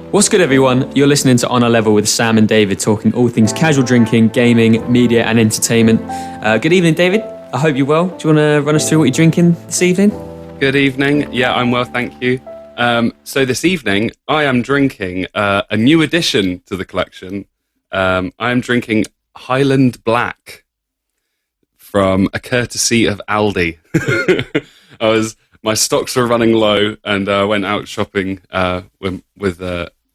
What's good, everyone? You're listening to On a Level with Sam and David, talking all things casual drinking, gaming, media and entertainment. Good evening, David. I hope you're well. Do you want to run us through what you're drinking this evening? Good evening. Yeah, I'm well, thank you. So this evening, I am drinking a new addition to the collection. I am drinking Highland Black from a courtesy of Aldi. My stocks were running low, and I went out shopping with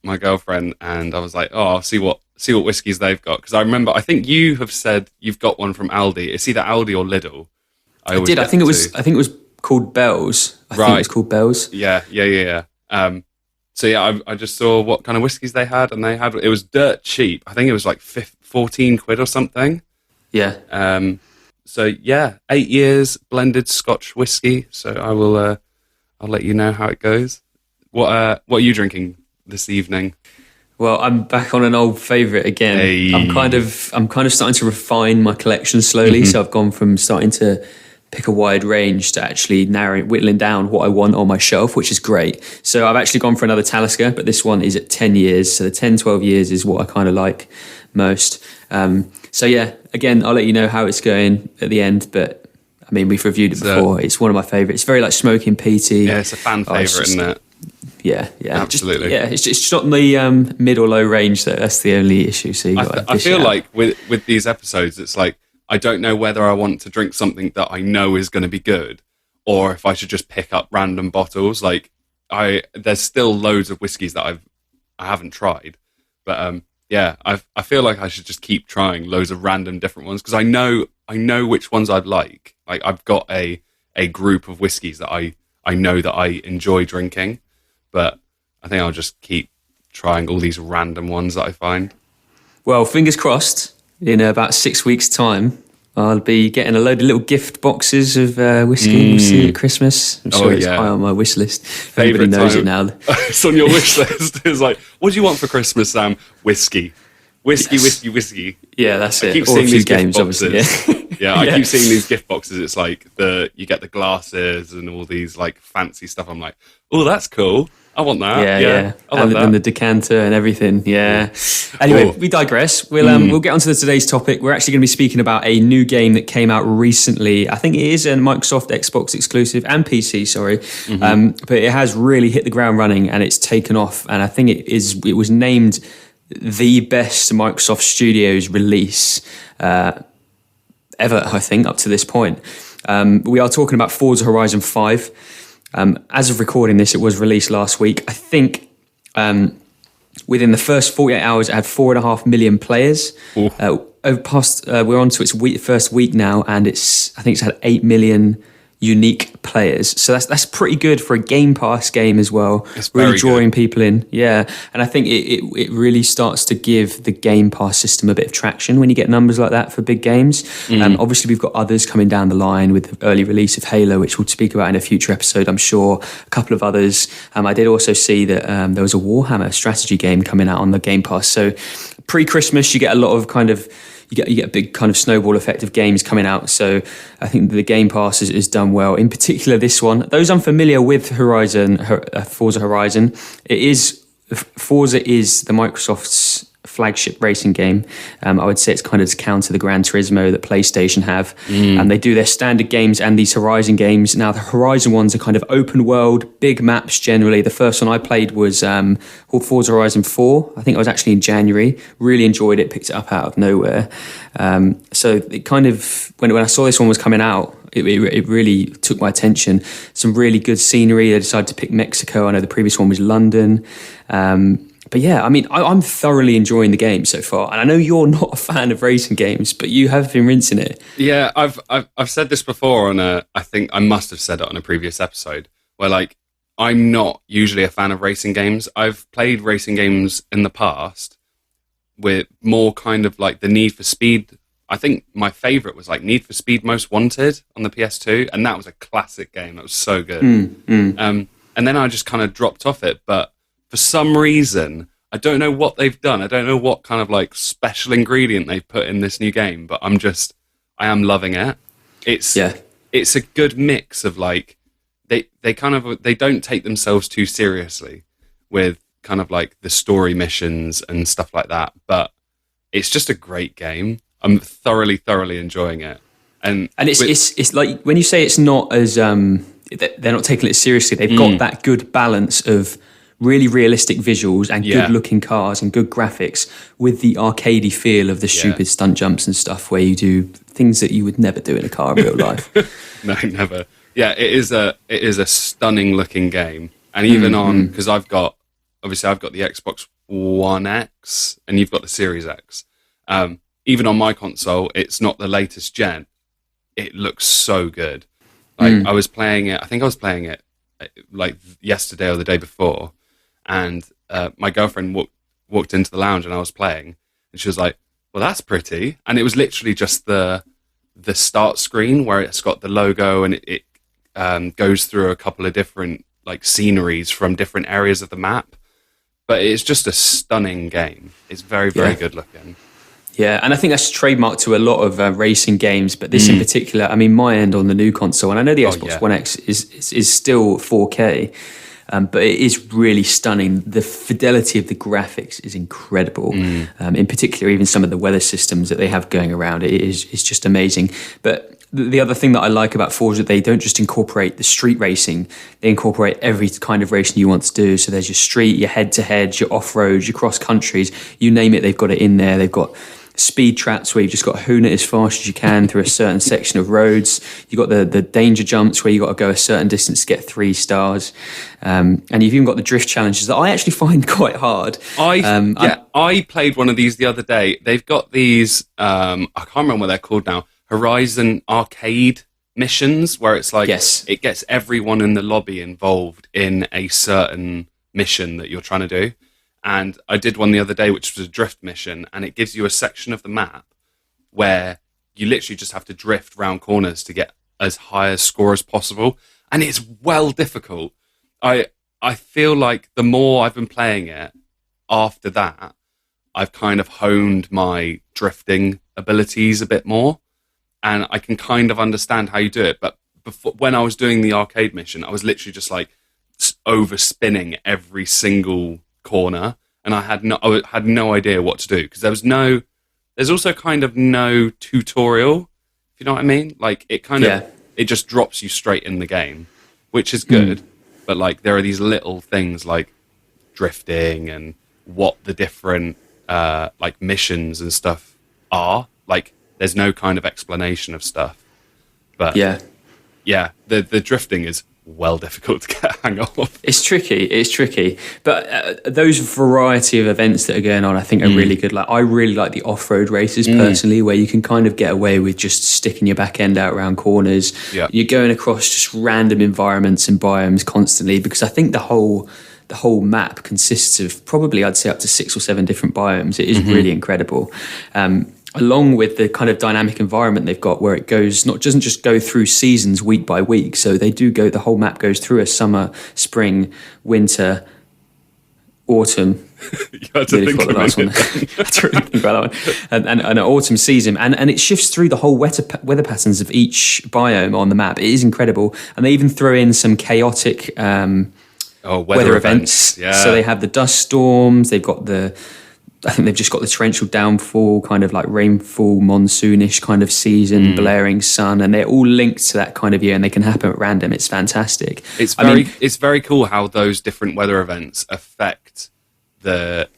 my girlfriend, and I was like, "Oh, I'll see what whiskies they've got." Because I think you have said you've got one from Aldi. It's either Aldi or Lidl. I did. I think it was called Bell's. I think it was called Bell's. Yeah. So yeah, I just saw what kind of whiskies they had, and it was dirt cheap. I think it was like 14 quid or something. Yeah. So yeah, 8 years blended Scotch whiskey. So I'll let you know how it goes. What are you drinking this evening? Well, I'm back on an old favourite again. Hey. I'm kind of starting to refine my collection slowly. Mm-hmm. So I've gone from starting to pick a wide range to actually whittling down what I want on my shelf, which is great. So I've actually gone for another Talisker, but this one is at 10 years. So the 10, 12 years is what I kind of like most. So yeah, again, I'll let you know how it's going at the end, but I mean, we've reviewed it before. It's one of my favourites. It's very like smoking peaty. Yeah, it's a fan favourite, isn't it? Yeah, absolutely. It's just not in the mid or low range. That's the only issue. So I feel like with these episodes, it's like I don't know whether I want to drink something that I know is going to be good, or if I should just pick up random bottles. Like there's still loads of whiskies that I haven't tried, but yeah, I feel like I should just keep trying loads of random different ones because I know which ones I'd like. Like I've got a group of whiskies that I know that I enjoy drinking. But I think I'll just keep trying all these random ones that I find. Well, fingers crossed, in about 6 weeks' time, I'll be getting a load of little gift boxes of whiskey. We'll see at Christmas. I'm sure it's high on my wish list. Everybody knows it now. It's on your wish list. It's like, what do you want for Christmas, Sam? Whiskey. Whiskey. Yeah, that's it. I keep or seeing a few these games, gift boxes. Obviously. Yeah, I keep seeing these gift boxes. It's like you get the glasses and all these like fancy stuff. I'm like, oh, that's cool. I want that. Yeah. And the decanter and everything. Yeah. Anyway, we digress. We'll get on to today's topic. We're actually going to be speaking about a new game that came out recently. I think it is a Microsoft Xbox exclusive and PC, sorry. Mm-hmm. But it has really hit the ground running and it's taken off. And I think it was named the best Microsoft Studios release ever, I think, up to this point. We are talking about Forza Horizon 5. As of recording this, it was released last week. I think within the first 48 hours, it had 4.5 million players. We're on to its first week now, and I think it's had 8 million unique players. So that's pretty good for a Game Pass game as well. It's really drawing people in. Yeah. And I think it really starts to give the Game Pass system a bit of traction when you get numbers like that for big games. Obviously, we've got others coming down the line with the early release of Halo, which we'll speak about in a future episode, I'm sure. A couple of others. I did also see that there was a Warhammer strategy game coming out on the Game Pass. So pre-Christmas, you get a lot of you get a big kind of snowball effect of games coming out. So I think the Game Pass has done well. In particular, this one. Those unfamiliar with Forza Horizon, Forza is the Microsoft's flagship racing game. I would say it's kind of counter the Gran Turismo that PlayStation have. And they do their standard games and these Horizon games. Now, the Horizon ones are kind of open world, big maps generally. The first one I played was called Forza Horizon 4. I think I was actually in January. Really enjoyed it, picked it up out of nowhere. So it kind of, when I saw this one was coming out, it really took my attention. Some really good scenery. I decided to pick Mexico. I know the previous one was London. But yeah, I mean, I'm thoroughly enjoying the game so far. And I know you're not a fan of racing games, but you have been rinsing it. Yeah, I've said this before I think I must have said it on a previous episode, where like, I'm not usually a fan of racing games. I've played racing games in the past with more kind of like the Need for Speed. I think my favourite was like Need for Speed Most Wanted on the PS2, and that was a classic game. That was so good. And then I just kind of dropped off it, but for some reason, I don't know what they've done. I don't know what kind of like special ingredient they've put in this new game, but I am loving it. It's a good mix of like they don't take themselves too seriously with kind of like the story missions and stuff like that. But it's just a great game. I'm thoroughly enjoying it. And it's like when you say it's not as they're not taking it seriously. They've got that good balance of really realistic visuals and good looking cars and good graphics with the arcadey feel of the stupid stunt jumps and stuff where you do things that you would never do in a car in real life. No, never. Yeah, it is a stunning looking game. And even on, because I've got the Xbox One X and you've got the Series X. Even on my console, it's not the latest gen. It looks so good. Like I was playing it, I think I was playing it like yesterday or the day before, and my girlfriend walked into the lounge and I was playing, and she was like, "Well, that's pretty." And it was literally just the start screen where it's got the logo and it goes through a couple of different like sceneries from different areas of the map. But it's just a stunning game. It's very good looking. Yeah, and I think that's trademarked to a lot of racing games, but this in particular, I mean, my end on the new console, and I know the Xbox One X is still 4K, but it is really stunning. The fidelity of the graphics is incredible. In particular, even some of the weather systems that they have going around, it's just amazing. But the other thing that I like about Forza, they don't just incorporate the street racing, they incorporate every kind of racing you want to do. So there's your street, your head-to-heads, your off-roads, your cross-countries, you name it, they've got it in there. They've got speed traps where you've just got to hoon it as fast as you can through a certain section of roads. You've got the danger jumps where you've got to go a certain distance to get 3 stars. And you've even got the drift challenges that I actually find quite hard. I played one of these the other day. They've got these, I can't remember what they're called now, Horizon arcade missions, where it's like it gets everyone in the lobby involved in a certain mission that you're trying to do. And I did one the other day, which was a drift mission, and it gives you a section of the map where you literally just have to drift round corners to get as high a score as possible. And it's well difficult. I feel like the more I've been playing it, after that, I've kind of honed my drifting abilities a bit more. And I can kind of understand how you do it. But when I was doing the arcade mission, I was literally just like overspinning every single corner, and I had no idea what to do because there's also kind of no tutorial, if you know what I mean. Like it kind of it just drops you straight in the game, which is good. But like there are these little things like drifting and what the different like missions and stuff are. Like there's no kind of explanation of stuff. But the drifting is well difficult to get a hang of. It's tricky. But those variety of events that are going on, I think are really good. Like I really like the off-road races personally, where you can kind of get away with just sticking your back end out around corners. Yeah. You're going across just random environments and biomes constantly, because I think the whole map consists of probably, I'd say, up to 6 or 7 different biomes. It is really incredible. Along with the kind of dynamic environment they've got, where it doesn't just go through seasons week by week. So they do the whole map goes through a summer, spring, winter, autumn. You had to think the last one. I had to really think about that one. And an autumn season. And it shifts through the whole weather patterns of each biome on the map. It is incredible. And they even throw in some chaotic weather events. Yeah. So they have the dust storms, they've got I think they've just got the torrential downfall, kind of like rainfall, monsoonish kind of season, blaring sun, and they're all linked to that kind of year, and they can happen at random. It's fantastic. It's very cool how those different weather events affect the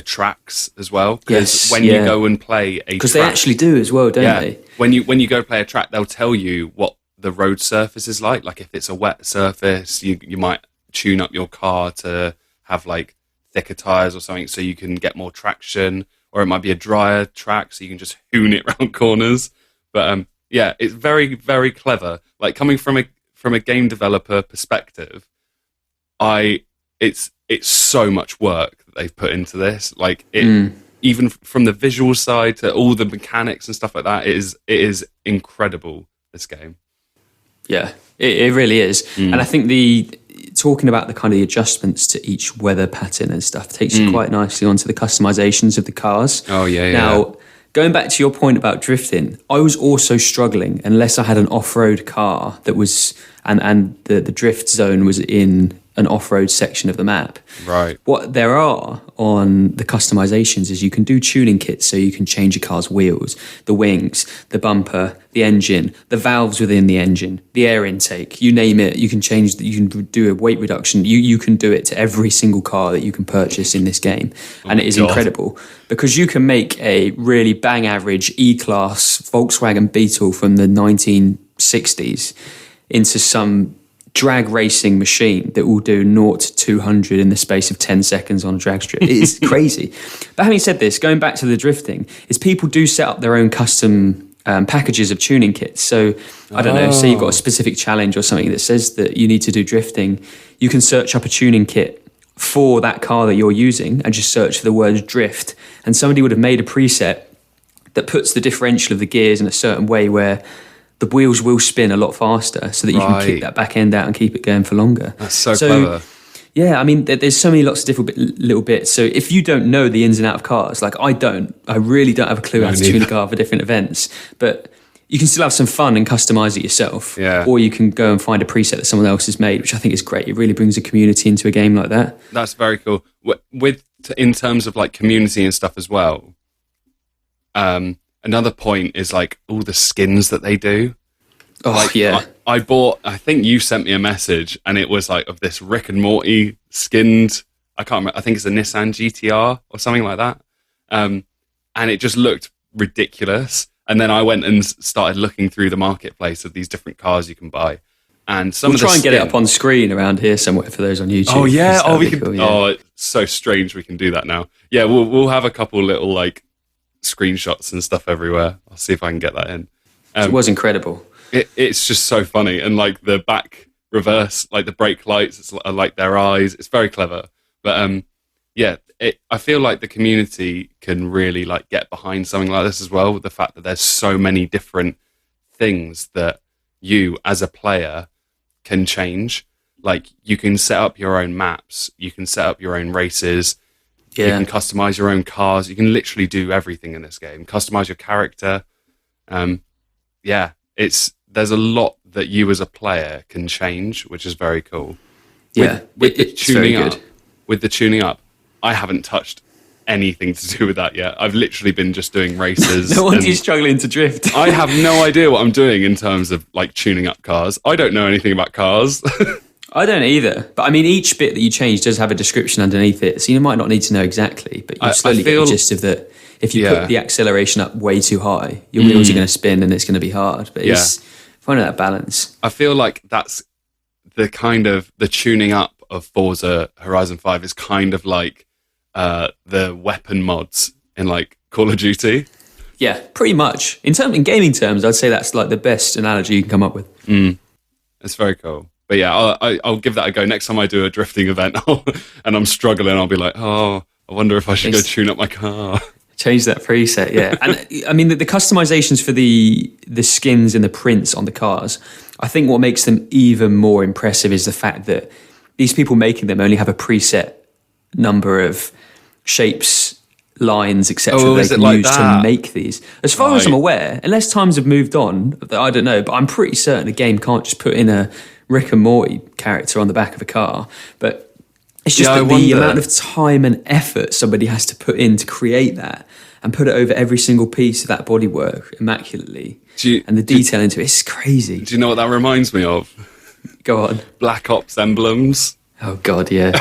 tracks as well. Because when you go and play a track, because they actually do as well, don't they? When you go play a track, they'll tell you what the road surface is like. Like if it's a wet surface, you might tune up your car to have like thicker tires or something so you can get more traction, or it might be a drier track so you can just hoon it around corners. But it's very, very clever. Like coming from a game developer perspective, it's so much work that they've put into this. Like even from the visual side to all the mechanics and stuff like that, it is incredible, this game. Yeah, it really is. And I think talking about the kind of adjustments to each weather pattern and stuff takes you quite nicely onto the customisations of the cars. Oh, yeah. Now, Going back to your point about drifting, I was also struggling unless I had an off-road car that was, and the drift zone was in an off-road section of the map. Right. What there are on the customisations is you can do tuning kits, so you can change your car's wheels, the wings, the bumper, the engine, the valves within the engine, the air intake, you name it. You can change, you can do a weight reduction. You can do it to every single car that you can purchase in this game. And it is incredible because you can make a really bang average E-Class Volkswagen Beetle from the 1960s into some drag racing machine that will do 0 to 200 in the space of 10 seconds on a drag strip. It's crazy. But having said this, going back to the drifting, is people do set up their own custom packages of tuning kits. So, I don't know, say you've got a specific challenge or something that says that you need to do drifting, you can search up a tuning kit for that car that you're using and just search for the word drift. And somebody would have made a preset that puts the differential of the gears in a certain way where the wheels will spin a lot faster so that you can kick that back end out and keep it going for longer. That's so clever. Yeah, I mean, there's so many lots of different little bits. So if you don't know the ins and out of cars, like I really don't have a clue how to tune a car for different events, but you can still have some fun and customize it yourself. Yeah. Or you can go and find a preset that someone else has made, which I think is great. It really brings a community into a game like that. That's very cool. In terms of like community and stuff as well, another point is like all the skins that they do. Oh, like, yeah. I think you sent me a message and it was like of this Rick and Morty skinned, I can't remember, I think it's a Nissan GTR or something like that. And it just looked ridiculous. And then I went and started looking through the marketplace of these different cars you can buy. And we'll try and get it up on screen around here somewhere for those on YouTube. Oh, yeah. We can. Cool, yeah. Oh, it's so strange we can do that now. Yeah, we'll have a couple little like screenshots and stuff everywhere. I'll see if I can get that in. It was incredible. It's just so funny, and like the back reverse, like the brake lights, it's like their eyes. It's very clever. But I feel like the community can really like get behind something like this as well, with the fact that there's so many different things that you as a player can change. Like you can set up your own maps, you can set up your own races. Yeah. You can customize your own cars. You can literally do everything in this game. Customize your character. There's a lot that you as a player can change, which is very cool. With the tuning up, I haven't touched anything to do with that yet. I've literally been just doing races. No wonder you're struggling to drift. I have no idea what I'm doing in terms of like tuning up cars. I don't know anything about cars. I don't either. But I mean, each bit that you change does have a description underneath it. So you might not need to know exactly, but you slowly get the gist of that. If you put the acceleration up way too high, your wheels are going to spin and it's going to be hard. But it's finding that balance. I feel like that's the kind of the tuning up of Forza Horizon 5 is kind of like the weapon mods in like Call of Duty. Yeah, pretty much. In gaming terms, I'd say that's like the best analogy you can come up with. It's very cool. But yeah, I'll give that a go. Next time I do a drifting event and I'm struggling, I'll be like, I wonder if I should go tune up my car. Change that preset, yeah. And I mean, the customizations for the skins and the prints on the cars, I think what makes them even more impressive is the fact that these people making them only have a preset number of shapes, lines, etc. they can use to make these. As far as I'm aware, unless times have moved on, I don't know, but I'm pretty certain the game can't just put in a Rick and Morty character on the back of a car. But it's just the amount of time and effort somebody has to put in to create that and put it over every single piece of that bodywork immaculately. And the detail into it is crazy. Do you know what that reminds me of? Go on. Black Ops emblems. Oh, God, yeah.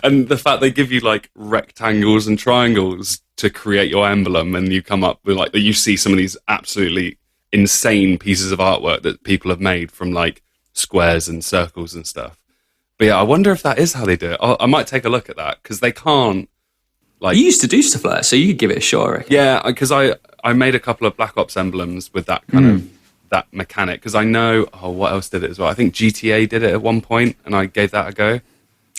And the fact they give you like rectangles and triangles to create your emblem, and you come up with like, you see some of these absolutely insane pieces of artwork that people have made from like squares and circles and stuff. But yeah, I wonder if that is how they do it. I might take a look at that because they can't. Like, you used to do stuff like that, so you could give it a shot, I reckon. Yeah, because I made a couple of Black Ops emblems with that kind of that mechanic. Because I know, what else did it as well? I think GTA did it at one point, and I gave that a go.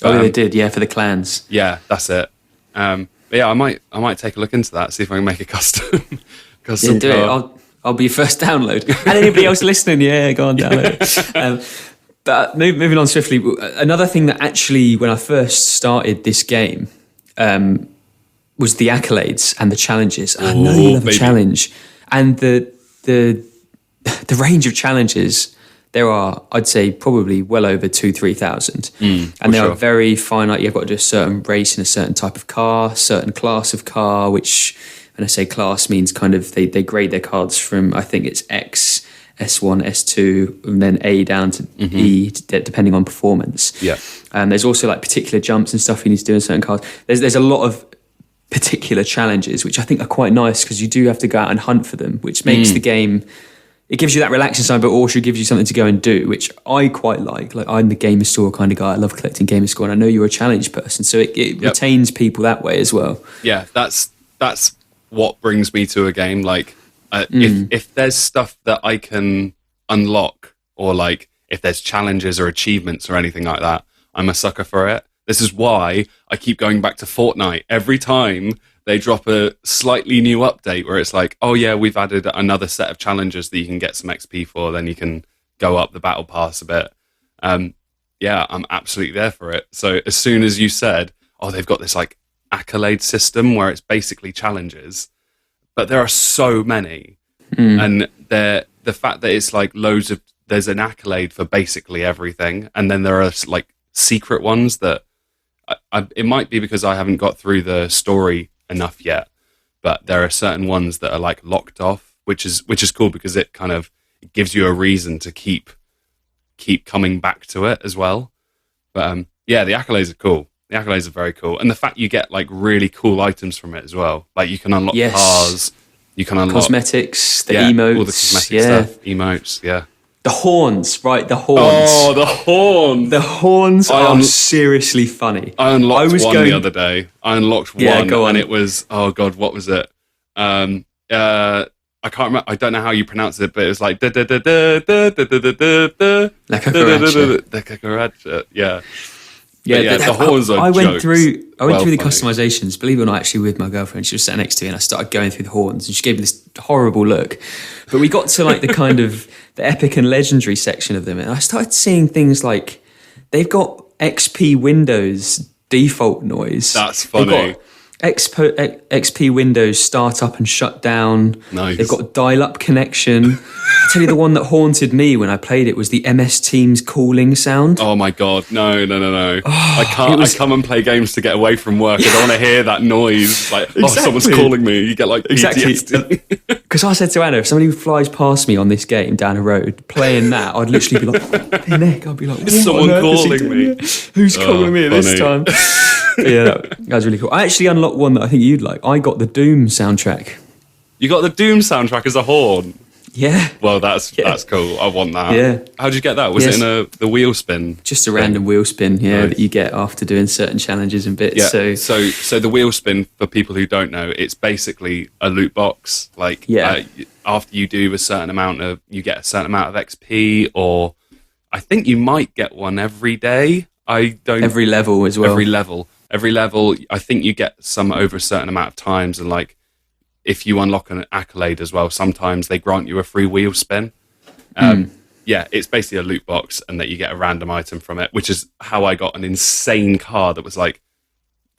They did, yeah, for the clans. Yeah, that's it. But yeah, I might take a look into that, see if I can make a custom. Yeah, do it. I'll be your first download. And anybody else listening, go on, download it. But moving on swiftly, another thing that actually, when I first started this game, was the accolades and the challenges. And I know you love a challenge, and the range of challenges. There are, I'd say, probably well over 2,000-3,000, and they are very finite. You've got to do a certain race in a certain type of car, certain class of car. Which, when I say class, means kind of they grade their cards from, I think it's X, S1, S2, and then A down to E, depending on performance. Yeah. And there's also like particular jumps and stuff you need to do in certain cars. There's a lot of particular challenges, which I think are quite nice because you do have to go out and hunt for them, which makes the game. It gives you that relaxing side, but also gives you something to go and do, which I quite like. Like, I'm the gamer store kind of guy. I love collecting gamer score, and I know you're a challenge person, so it retains people that way as well. Yeah, that's what brings me to a game. Like, if there's stuff that I can unlock, or like if there's challenges or achievements or anything like that, I'm a sucker for it. This is why I keep going back to Fortnite every time they drop a slightly new update where it's like, oh yeah, we've added another set of challenges that you can get some XP for, then you can go up the battle pass a bit. Yeah, I'm absolutely there for it. So as soon as you said, oh, they've got this like accolade system where it's basically challenges, but there are so many. And the fact that it's like there's an accolade for basically everything, and then there are like secret ones that it might be because I haven't got through the story enough yet, but there are certain ones that are like locked off, which is cool because it kind of gives you a reason to keep coming back to it as well. But yeah, the accolades are cool. The accolades are very cool, and the fact you get like really cool items from it as well. Like you can unlock cars, you can unlock cosmetics, the emotes, all the cosmetic stuff, emotes, yeah. The horns, right? The horns. Oh, the horns! The horns are seriously funny. I unlocked the other day. I unlocked one, and it was, oh god, what was it? I can't remember. I don't know how you pronounce it, but it was like the cucaracha. Yeah. Yeah, the horns are I went through the funny. customisations, believe it or not, actually with my girlfriend. She was sat next to me and I started going through the horns and she gave me this horrible look. But we got to like the kind of the epic and legendary section of them, and I started seeing things like they've got XP Windows default noise. That's funny. They've got XP Windows start up and shut down. Nice. They've got dial-up connection. I tell you, the one that haunted me when I played it was the MS Teams calling sound. Oh my god, no. I can't. I come and play games to get away from work. I don't want to hear that noise. Like, someone's calling me. You get like PTSD. Because I said to Anna, if somebody flies past me on this game down a road playing that, I'd literally be like, their neck. I'd be like, is someone calling me? Who's calling me at this time? Yeah, that was really cool. I actually unlocked one that I think you'd like. I got the Doom soundtrack. You got the Doom soundtrack as a horn? Yeah. Well, that's cool. I want that. Yeah. How'd you get that? Was it in the wheel spin? Just a random wheel spin, nice. That you get after doing certain challenges and bits. Yeah. So the wheel spin, for people who don't know, it's basically a loot box. Like, after you do a certain amount you get a certain amount of XP, or I think you might get one every day. Every level as well. Every level, I think you get some over a certain amount of times, and like if you unlock an accolade as well, sometimes they grant you a free wheel spin. Yeah, it's basically a loot box, and that you get a random item from it, which is how I got an insane car that was like, I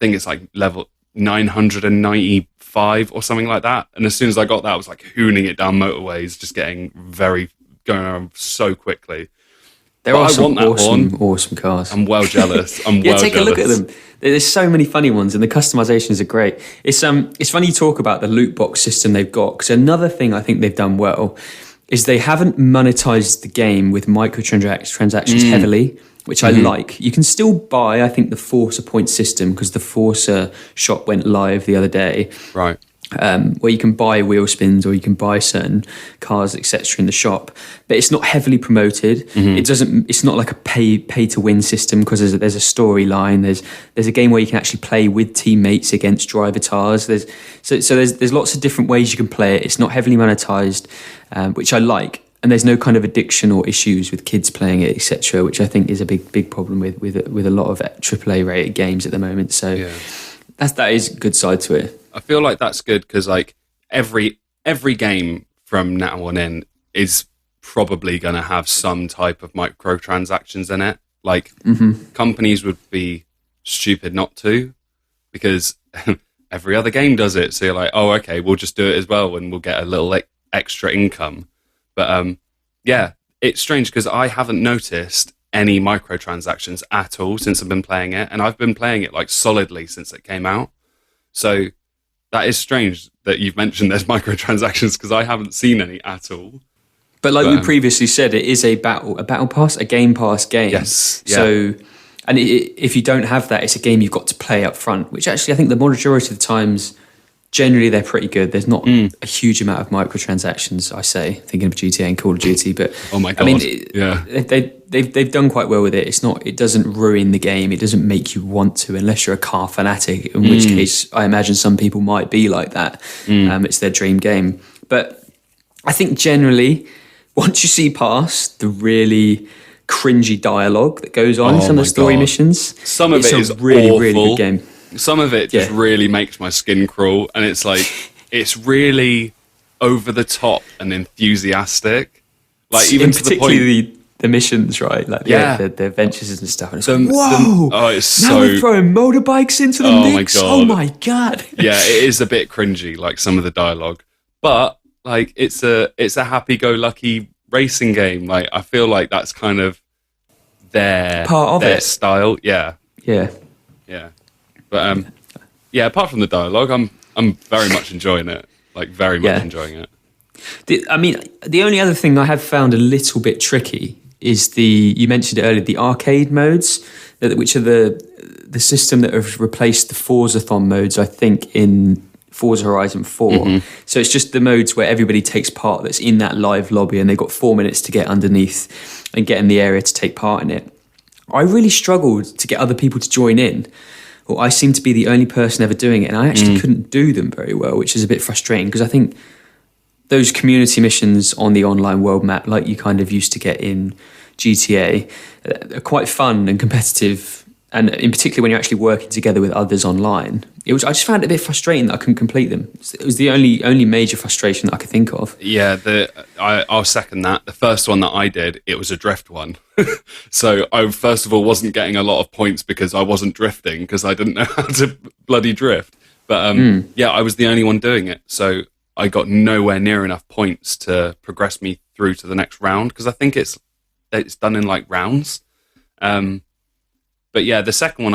think it's like level 995 or something like that. And as soon as I got that, I was like hooning it down motorways, just going around so quickly. There are some awesome cars. I'm well jealous. Take a look at them. There's so many funny ones, and the customizations are great. It's funny you talk about the loot box system they've got, because another thing I think they've done well is they haven't monetized the game with microtransactions heavily, which I like. You can still buy, I think, the Forza point system, because the Forza shop went live the other day. Right. Where you can buy wheel spins or you can buy certain cars, etc., in the shop, but it's not heavily promoted. It's not like a pay to win system, because there's a storyline. There's a game where you can actually play with teammates against drivatars. There's lots of different ways you can play it. It's not heavily monetized, which I like. And there's no kind of addiction or issues with kids playing it, etc., which I think is a big problem with a lot of AAA rated games at the moment. So that is a good side to it. I feel like that's good, because like every game from now on in is probably going to have some type of microtransactions in it. Like companies would be stupid not to, because every other game does it. So you're like, oh, okay, we'll just do it as well, and we'll get a little extra income. But yeah, it's strange because I haven't noticed any microtransactions at all since I've been playing it, and I've been playing it like solidly since it came out. So that is strange that you've mentioned there's microtransactions because I haven't seen any at all. But like we previously said, it is a battle pass, a game pass game. Yes. Yeah. So, and if you don't have that, it's a game you've got to play up front, which actually I think the majority of the times, generally they're pretty good. There's not a huge amount of microtransactions, I say, thinking of GTA and Call of Duty. But oh my God. I mean, they've done quite well with it. It doesn't ruin the game. It doesn't make you want to, unless you're a car fanatic, in which case I imagine some people might be like that. It's their dream game. But I think generally, once you see past the really cringy dialogue that goes on in some of the story missions, some of it is really, awful. really good game. Some of it just really makes my skin crawl, and it's like it's really over the top and enthusiastic. Like even to particularly the point, the missions, right? Like the adventures and stuff. And it's it's now we're throwing motorbikes into the mix. Oh my God! Yeah, it is a bit cringy, like some of the dialogue, but like it's a happy-go-lucky racing game. Like I feel like that's kind of their style. Yeah. But apart from the dialogue, I'm very much enjoying it. Like very much enjoying it. The only other thing I have found a little bit tricky is you mentioned it earlier, the arcade modes, which are the system that have replaced the Forzathon modes, I think, in Forza Horizon 4. So it's just the modes where everybody takes part that's in that live lobby, and they've got 4 minutes to get underneath and get in the area to take part in it. I really struggled to get other people to join in. Well, I seem to be the only person ever doing it, and I actually couldn't do them very well, which is a bit frustrating because I think those community missions on the online world map, like you kind of used to get in GTA, are quite fun and competitive, and in particular when you're actually working together with others online. I just found it a bit frustrating that I couldn't complete them. It was the only major frustration that I could think of. Yeah, I'll second that. The first one that I did, it was a drift one. So I first of all wasn't getting a lot of points because I wasn't drifting because I didn't know how to bloody drift. But I was the only one doing it. So I got nowhere near enough points to progress me through to the next round because I think it's done in like rounds. But yeah, the second one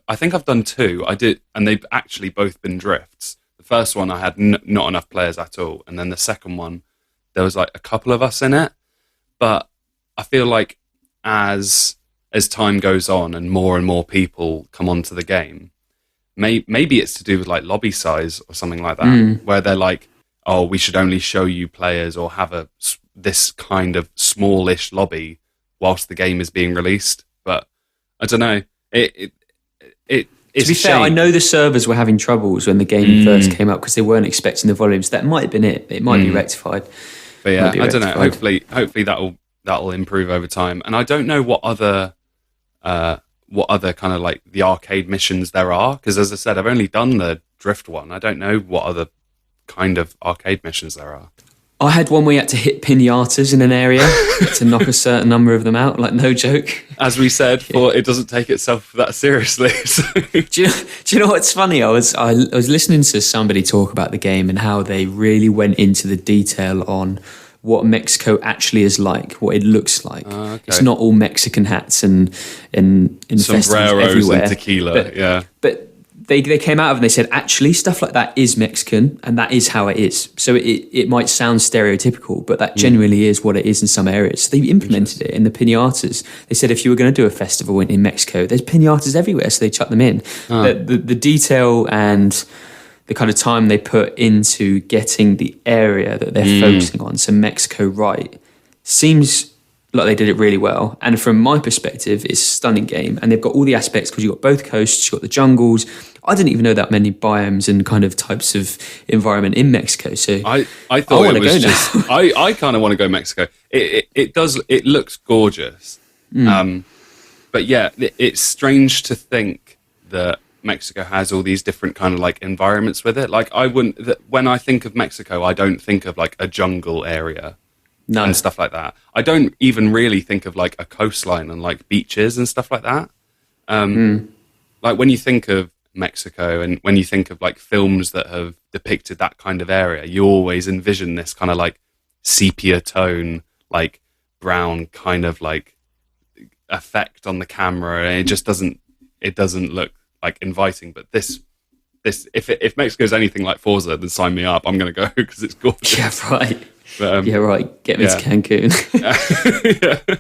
I think I've done 2. I did, and they've actually both been drifts. The first one I had not enough players at all, and then the second one there was like a couple of us in it. But I feel like as time goes on and more people come onto the game, maybe it's to do with like lobby size or something like that, where they're like, oh, we should only show you players or have this kind of smallish lobby whilst the game is being released. But I don't know. It's to be fair, I know the servers were having troubles when the game first came up because they weren't expecting the volumes. That might have been it. It might be rectified. But yeah, I don't know. Hopefully that'll improve over time. And I don't know what other kind of like the arcade missions there are, because as I said, I've only done the drift one. I don't know what other kind of arcade missions there are. I had one where you had to hit pinatas in an area to knock a certain number of them out, like no joke. As we said, it doesn't take itself that seriously. So. Do you know what's funny? I was listening to somebody talk about the game and how they really went into the detail on what Mexico actually is like, what it looks like. Okay. It's not all Mexican hats and sombreros everywhere, and tequila, But they came out of it and they said, actually, stuff like that is Mexican and that is how it is. So it might sound stereotypical, but that genuinely is what it is in some areas. So they implemented it in the pinatas. They said if you were going to do a festival in Mexico, there's pinatas everywhere, so they chuck them in. The detail and the kind of time they put into getting the area that they're focusing on, so Mexico right, seems like they did it really well. And from my perspective, it's a stunning game. And they've got all the aspects because you've got both coasts, you've got the jungles. I didn't even know that many biomes and kind of types of environment in Mexico. So I thought it was just, I kind of want to go Mexico. It looks gorgeous. But yeah, it's strange to think that Mexico has all these different kind of like environments with it. Like when I think of Mexico, I don't think of like a jungle area. No. And stuff like that. I don't even really think of like a coastline and like beaches and stuff like that. Like when you think of Mexico, and when you think of like films that have depicted that kind of area, you always envision this kind of like sepia tone, like brown kind of like effect on the camera, and it doesn't look like inviting. But this if Mexico's anything like Forza, then sign me up. I'm going to go because it's gorgeous. Yeah, right. But, yeah, right. Get me to Cancun. yeah.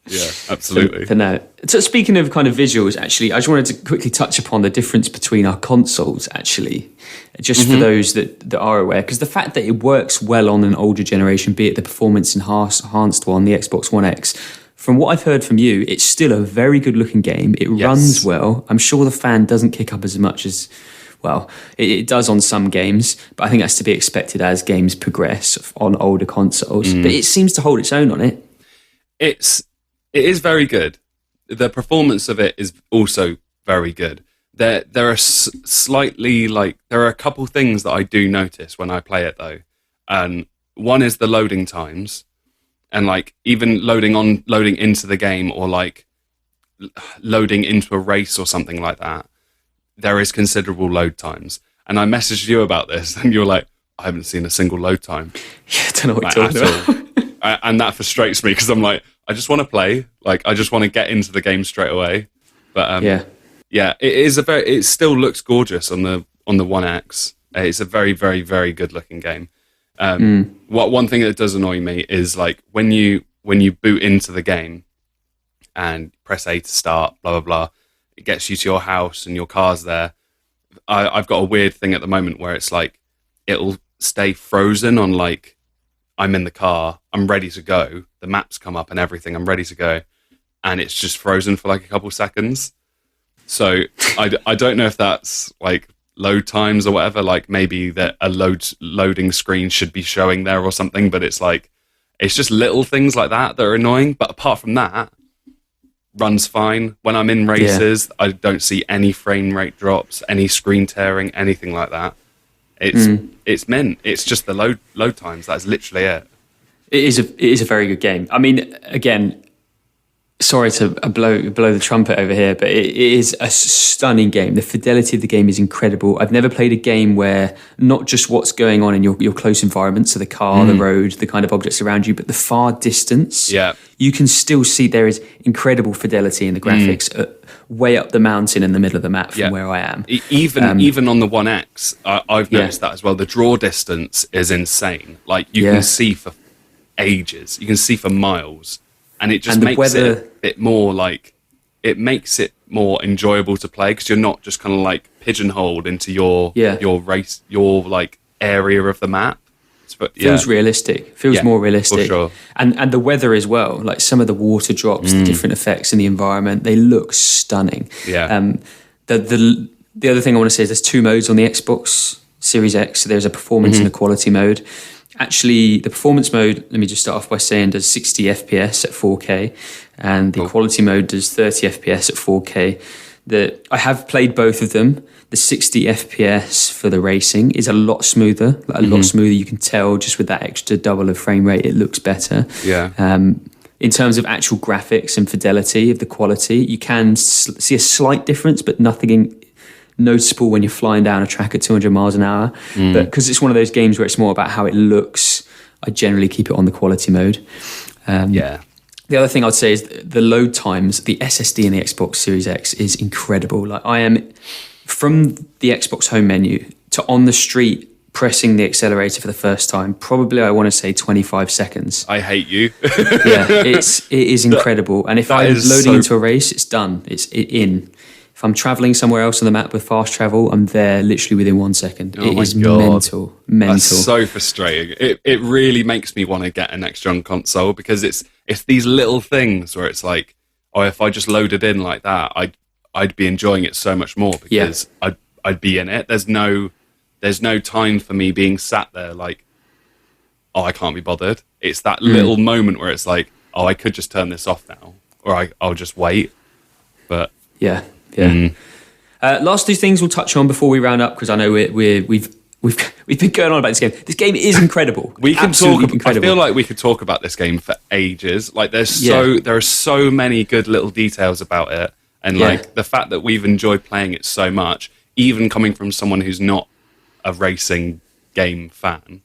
Yeah, absolutely. For now. So speaking of kind of visuals, actually, I just wanted to quickly touch upon the difference between our consoles, actually, just for those that are aware, because the fact that it works well on an older generation, be it the performance enhanced one, the Xbox One X, from what I've heard from you, it's still a very good looking game. It runs well. I'm sure the fan doesn't kick up as much as, well, it does on some games, but I think that's to be expected as games progress on older consoles. But it seems to hold its own on it. It is very good. The performance of it is also very good. There are slightly there are a couple things that I do notice when I play it though. And one is the loading times, and like even loading into the game, or like loading into a race or something like that. There is considerable load times. And I messaged you about this, and you were like, I haven't seen a single load time. Yeah, I don't know what you're talking about. And that frustrates me because I'm like, I just want to play. Like, I just want to get into the game straight away. But yeah, it still looks gorgeous on the One X. It's a very, very, very good looking game. One thing that does annoy me is like when you boot into the game and press A to start, blah blah blah, it gets you to your house and your car's there. I've got a weird thing at the moment where it's like it'll stay frozen on like I'm in the car, I'm ready to go. The maps come up and everything, I'm ready to go. And it's just frozen for like a couple seconds. So I don't know if that's like load times or whatever. Like maybe that a loading screen should be showing there or something. But it's like, it's just little things like that that are annoying. But apart from that, runs fine. When I'm in races, I don't see any frame rate drops, any screen tearing, anything like that. It's mint. It's just the load times. That's literally it. It is a very good game. I mean, again, sorry to blow the trumpet over here, but it is a stunning game. The fidelity of the game is incredible. I've never played a game where not just what's going on in your close environment, so the car, the road, the kind of objects around you, but the far distance. Yeah, you can still see there is incredible fidelity in the graphics. Way up the mountain in the middle of the map from where I am. Even on the One X, I've noticed that as well. The draw distance is insane. Like you can see for ages, you can see for miles, and it just makes it a bit more like, it makes it more enjoyable to play because you're not just kind of like pigeonholed into your race, your like area of the map. Feels realistic. Feels more realistic. For sure. And the weather as well. Like some of the water drops, the different effects in the environment, they look stunning. Yeah. The other thing I want to say is there's two modes on the Xbox Series X. So there's a performance and a quality mode. Actually, the performance mode, let me just start off by saying, does 60 FPS at 4K, and the quality mode does 30 FPS at 4K. I have played both of them. The 60 FPS for the racing is a lot smoother, lot smoother. You can tell just with that extra double of frame rate, it looks better. Yeah. In terms of actual graphics and fidelity of the quality, you can see a slight difference, but nothing noticeable when you're flying down a track at 200 miles an hour. But because it's one of those games where it's more about how it looks, I generally keep it on the quality mode. The other thing I'd say is the load times. The SSD in the Xbox Series X is incredible. Like I am, from the Xbox home menu to on the street pressing the accelerator for the first time, probably I want to say 25 seconds. I hate you. it is incredible. And if I'm loading into a race, it's done. It's in. If I'm traveling somewhere else on the map with fast travel, I'm there literally within 1 second. It is mental. That's so frustrating. It really makes me want to get a next-gen console because it's these little things where it's like, oh, if I just loaded in like that, I'd be enjoying it so much more because I'd be in it. There's no time for me being sat there like, oh, I can't be bothered. It's that little moment where it's like, oh, I could just turn this off now, or I'll just wait. But yeah. Last two things we'll touch on before we round up, because I know we've been going on about this game. This game is incredible. We can talk. Incredible. I feel like we could talk about this game for ages. Like there are so many good little details about it, And like the fact that we've enjoyed playing it so much, even coming from someone who's not a racing game fan,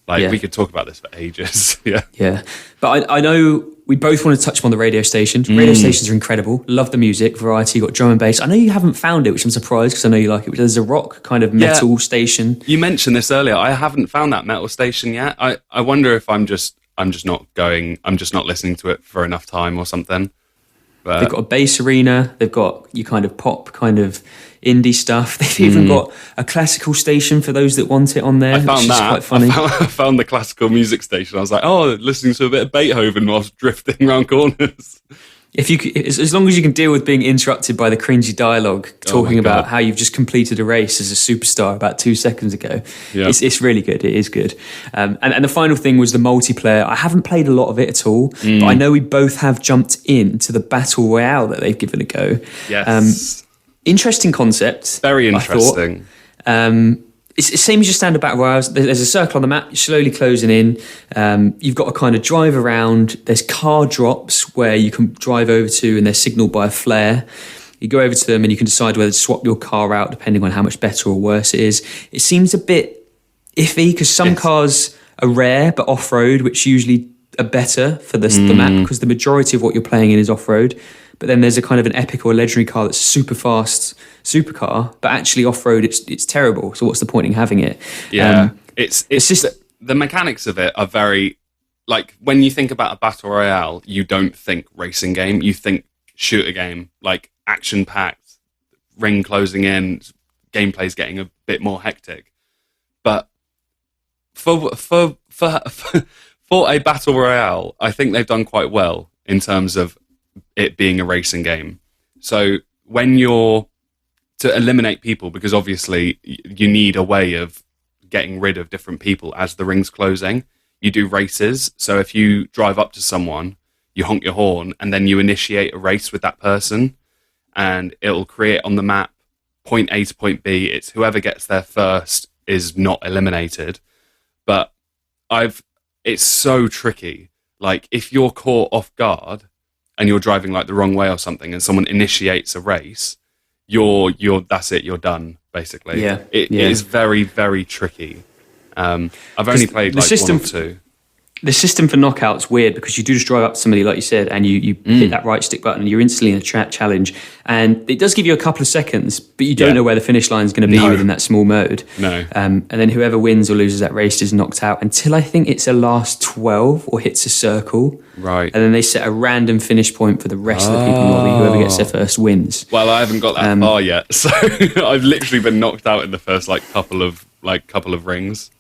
like we could talk about this for ages. Yeah. But I know we both want to touch on the radio stations. Radio stations are incredible. Love the music, variety, got drum and bass. I know you haven't found it, which I'm surprised because I know you like it. But there's a rock kind of metal station. You mentioned this earlier. I haven't found that metal station yet. I wonder if I'm just not listening to it for enough time or something. But they've got a bass arena. They've got your kind of pop, kind of indie stuff. They've even got a classical station for those that want it on there. I found that. Quite funny. I found the classical music station. I was like, listening to a bit of Beethoven whilst drifting around corners. If you could, as long as you can deal with being interrupted by the cringy dialogue talking about how you've just completed a race as a superstar about 2 seconds ago, it's really good. It is good. And the final thing was the multiplayer. I haven't played a lot of it at all, but I know we both have jumped into the Battle Royale that they've given a go. Yes. Interesting concept. Very interesting. It's the same as your standard battle royales. There's a circle on the map, you're slowly closing in. You've got to kind of drive around. There's car drops where you can drive over to and they're signalled by a flare. You go over to them and you can decide whether to swap your car out depending on how much better or worse it is. It seems a bit iffy because some cars are rare but off-road, which usually are better for the map because the majority of what you're playing in is off-road. But then there's a kind of an epic or legendary car that's super fast supercar, but actually off-road it's terrible. So what's the point in having it? Yeah, it's just the mechanics of it are very, like, when you think about a battle royale, you don't think racing game, you think shooter game, like action-packed, ring closing in, gameplay's getting a bit more hectic. But for a battle royale, I think they've done quite well in terms of it being a racing game. So when you're to eliminate people, because obviously you need a way of getting rid of different people as the ring's closing, you do races. So if you drive up to someone, you honk your horn and then you initiate a race with that person and it'll create on the map point A to point B. It's whoever gets there first is not eliminated. But it's so tricky. Like if you're caught off guard and you're driving like the wrong way or something and someone initiates a race, that's it, you're done, basically. It is very, very tricky. I've only played like one or two. The system for knockout's weird because you do just drive up to somebody, like you said, and you hit that right stick button and you're instantly in a challenge. And it does give you a couple of seconds, but you don't know where the finish line is going to be within that small mode. No. And then whoever wins or loses that race is knocked out until I think it's a last 12 or hits a circle. Right. And then they set a random finish point for the rest of the people in the lobby. Whoever gets there first wins. Well, I haven't got that far yet, so I've literally been knocked out in the first couple of rings.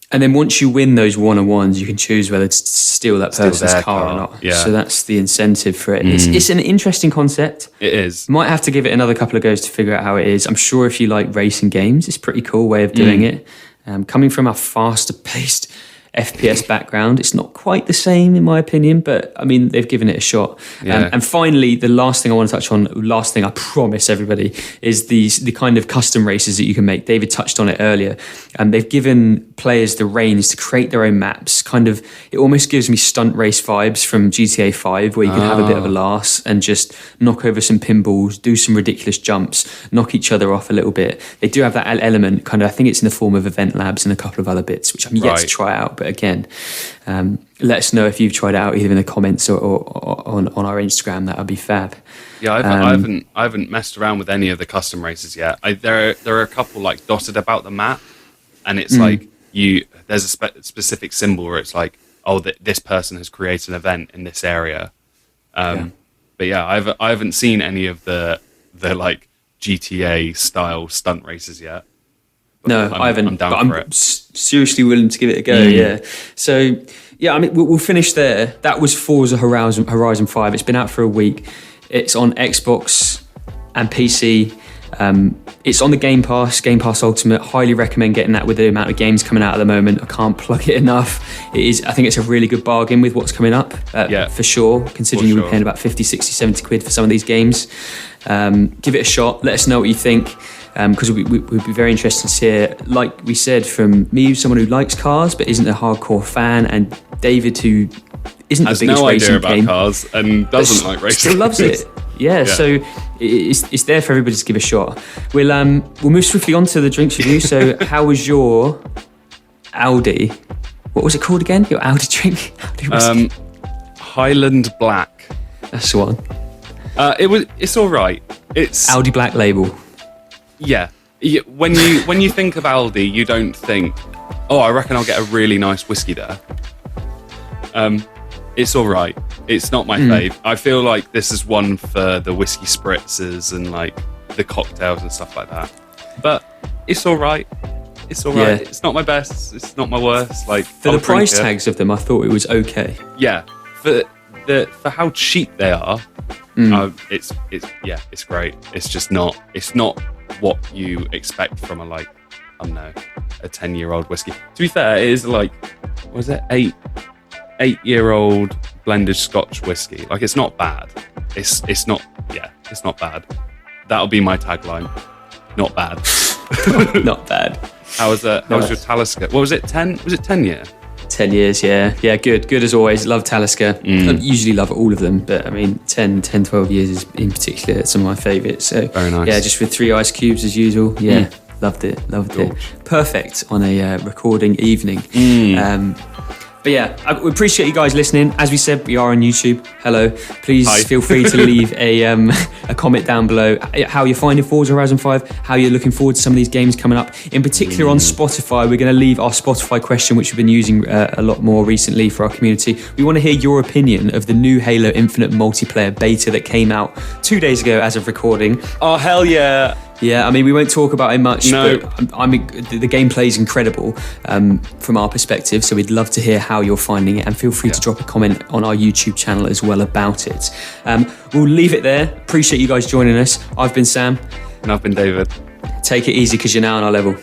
And then once you win those one-on-ones, you can choose whether to steal that person's car or not. Yeah. So that's the incentive for it. It's an interesting concept. It is. Might have to give it another couple of goes to figure out how it is. I'm sure if you like racing games, it's a pretty cool way of doing it. Coming from a faster-paced FPS background, it's not quite the same in my opinion, but I mean, they've given it a shot. And finally, the last thing I want to touch on, I promise everybody, is the kind of custom races that you can make. David touched on it earlier. And they've given players the reins to create their own maps. Kind of, it almost gives me stunt race vibes from GTA 5, where you can have a bit of a laugh and just knock over some pinballs, do some ridiculous jumps, knock each other off a little bit. They do have that element, kind of, I think it's in the form of event labs and a couple of other bits, which I'm yet to try out. But again, let us know if you've tried it out either in the comments or on our Instagram. That would be fab. Yeah, I haven't messed around with any of the custom races yet. There are a couple like dotted about the map, and it's like there's a specific symbol where it's like, oh, this person has created an event in this area. But yeah, I haven't seen any of the like GTA style stunt races yet. No, I haven't. I'm down for it. Seriously willing to give it a go. Yeah. So yeah, I mean, we'll finish there. That was Forza Horizon 5. It's been out for a week. It's on Xbox and PC. It's on the Game Pass Ultimate. Highly recommend getting that with the amount of games coming out at the moment. I can't plug it enough. I think it's a really good bargain with what's coming up, for sure, considering you'll be paying about 50, 60, 70 quid for some of these games. Give it a shot. Let us know what you think, because we'd be very interested to hear, like we said, from me, someone who likes cars but isn't a hardcore fan, and David, who isn't the biggest racing idea about cars and doesn't like racing. Still loves it. Yeah, so it's there for everybody to give a shot. We'll move swiftly on to the drinks review. So how was your Audi? What was it called again? Your Audi drink? Audi whiskey? Highland Black. That's the one. It's all right. It's Audi Black Label. Yeah. When you think of Aldi, you don't think, oh, I reckon I'll get a really nice whiskey there. It's all right. It's not my fave. I feel like this is one for the whiskey spritzers and like the cocktails and stuff like that. But it's all right. It's all right. It's not my best. It's not my worst. Like for the price tags of them, I thought it was okay. Yeah. For how cheap they are, it's great. It's just not. It's not what you expect from a 10-year-old whiskey. To be fair, it is like, was it 8-year-old blended Scotch whiskey? Like, it's not bad. It's not bad. That'll be my tagline. Not bad. Not bad. How was your Talisker? What was it? 10? Was it 10 year? 10 years, yeah. Yeah, good as always. Love Talisker. I usually love all of them, but I mean, 12 years is in particular some of my favourites. So, very nice. Yeah, just with 3 ice cubes as usual. Yeah, loved it. Perfect on a recording evening. But yeah, we appreciate you guys listening. As we said, we are on YouTube. Hello. Please feel free to leave a comment down below how you're finding Forza Horizon 5, how you're looking forward to some of these games coming up. In particular on Spotify, we're going to leave our Spotify question, which we've been using a lot more recently for our community. We want to hear your opinion of the new Halo Infinite multiplayer beta that came out 2 days ago as of recording. Oh, hell yeah. Yeah, I mean, we won't talk about it much, no. But the gameplay is incredible from our perspective, so we'd love to hear how you're finding it, and feel free to drop a comment on our YouTube channel as well about it. We'll leave it there. Appreciate you guys joining us. I've been Sam. And I've been David. Take it easy because you're now on our level.